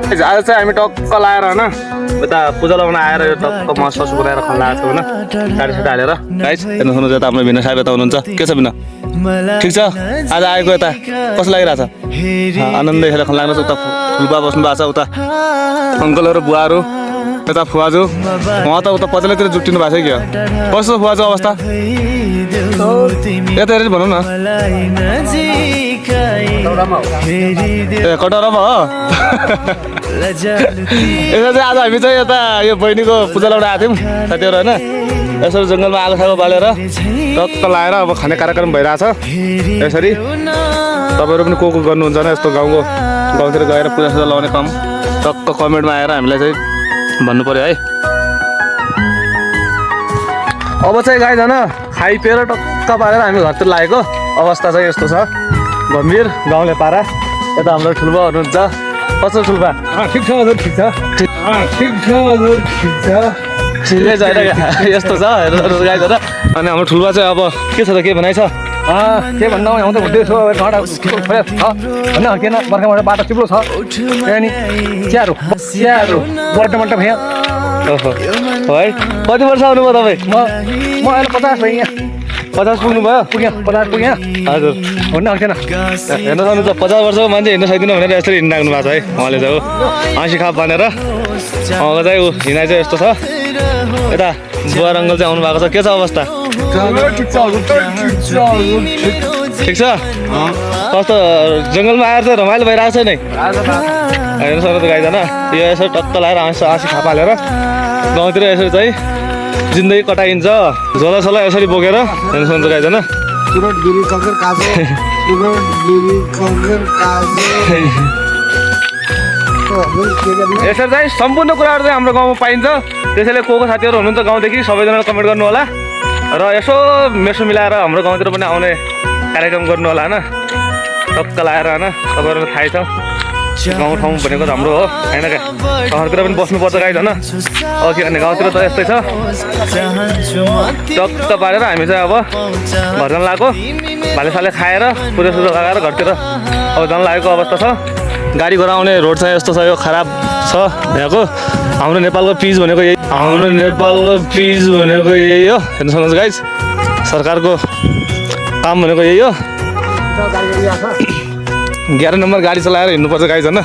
आज चाहिँ हामी टक्क लाएर होइन यता पूजा लगाउन आएर यो टक्क म ससु बनाएर खान लागेको छु होइन गाडीसित हालेर गाइस हेर्नु सुन्नु यता हाम्रो भिना साहेब यता हुनुहुन्छ के छ भिना ठिक छ आज आएको यता कस्तो लागिरहेछ आनन्दै खेलेर खान लाग्नु छ उता फुलबा बस्नु भएको छ उता अङ्कलहरू बुवाहरू यता फुवाजु उहाँ त उता पछिल्लोतिर जुटिनु भएको छ कि कस्तो फुवाजु अवस्था यता हेरेर भनौँ न ए कटौरामा हो यसो चाहिँ आज हामी चाहिँ यता यो बहिनीको पूजा लगाउन आएको थियौँ साथीहरू होइन यसरी जङ्गलमा आगो सागो बालेर टक्क लाएर अब खाने कार्यक्रम भइरहेछ यसरी तपाईँहरू पनि को गर्नुहुन्छ भने यस्तो गाउँतिर गएर पूजा सुजा लगाउने काम टक्क कमेन्टमा आएर हामीलाई चाहिँ भन्नु पर्यो है अब चाहिँ गाई जान खाइपिएर टक्क पारेर हामी घरतिर लागेको अवस्था चाहिँ यस्तो छ गम्भीर गाउँले पारा यता हाम्रो ठुल्बा हुनुहुन्छ कस्तो ठुल्बा ठिक छ हजुर ठिक छ ठिक छ हजुर ठिक छ ठिकै छैन यस्तो छ हेर्नु गाई जान अनि हाम्रो ठुल्बा चाहिँ अब के छ त के भनाइ छ के भन्नु आउँदा हुँदैछु घाँटा होइन किन बर्खाबाट बाटो चिप्लो छ अनि चियाहरू बट्टा भएँ ओहो है कति वर्ष आउनुभयो तपाईँ म अहिले 50 भएँ यहाँ 50 पुग्नुभयो 50 पुगेँ हजुर हुन्न आउँथेन हेर्नु सक्नु त 50 वर्षको मान्छे हिँड्न सक्दिनँ भनेर यसरी हिँडिराख्नु भएको छ है उहाँले चाहिँ हाँसी खाप बानेर उहाँको चाहिँ हिँडाइ चाहिँ यस्तो छ यता बुवा रङ्गल चाहिँ आउनु भएको छ के छ अवस्था ठिक छ कस्तो जङ्गलमा आएर चाहिँ रमाइलो भइरहेको छ नि हेर्नु सक्नु त गाइजान यो यसो टक्क लगाएर हाँसी खाप हालेर गाउँतिर यसरी चाहिँ जिन्दगी कटाइन्छ झोला यसरी बोकेर हेर्नु सक्नु त गाइजान यसरी चाहिँ सम्पूर्ण कुराहरू चाहिँ हाम्रो गाउँमा पाइन्छ त्यसैले को साथीहरू हुनुहुन्छ गाउँदेखि सबैजनाले कमेन्ट गर्नु होला र यसो मेसो मिलाएर हाम्रो गाउँतिर पनि आउने कार्यक्रम गर्नु होला होइन टक्क लगाएर होइन तपाईँहरूलाई थाहै छ गाउँ ठाउँ भनेको त हाम्रो हो होइन क्या सहरतिर पनि बस्नुपर्छ गाइज होइन अब किनभने गाउँतिर त यस्तै छ टक्क पारेर हामी चाहिँ अब घर जान लागेको भालेसाले खाएर पूजा सुजा लगाएर घरतिर अब जान लागेको अवस्था छ गाडी घोडा आउने रोड चाहिँ यस्तो छ यो खराब छ यहाँको हाम्रो नेपालको पिच भनेको यही हो हेर्नु सक्नुहुन्छ गाइज सरकारको काम भनेको यही हो 11 नम्बर गाडी चलाएर हिँड्नुपर्छ गाइज होइन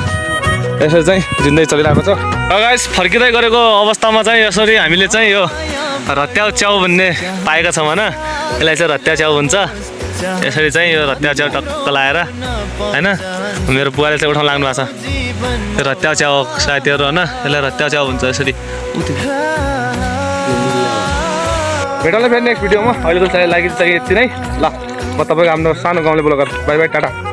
यसरी चाहिँ जिन्दगी चलिरहेको छ गाइज फर्किँदै गरेको अवस्थामा चाहिँ यसरी हामीले चाहिँ यो रत्याउ च्याउ भन्ने पाएका छौँ होइन यसलाई चाहिँ रत्या च्याउ भन्छ यसरी चाहिँ यो रत्या च्याउ टक्क लाएर होइन मेरो बुवाले चाहिँ उठाउन लाग्नु भएको छ यो रत्या च्याउ साथीहरू होइन यसलाई रत्या च्याउ भन्छ यसरी भेटौँला फेरि नेक्स्ट भिडियोमा अहिलेको लागि चाहिँ यति नै ल म तपाईँको हाम्रो सानो गाउँले ब्लगर बाई बाई टाटा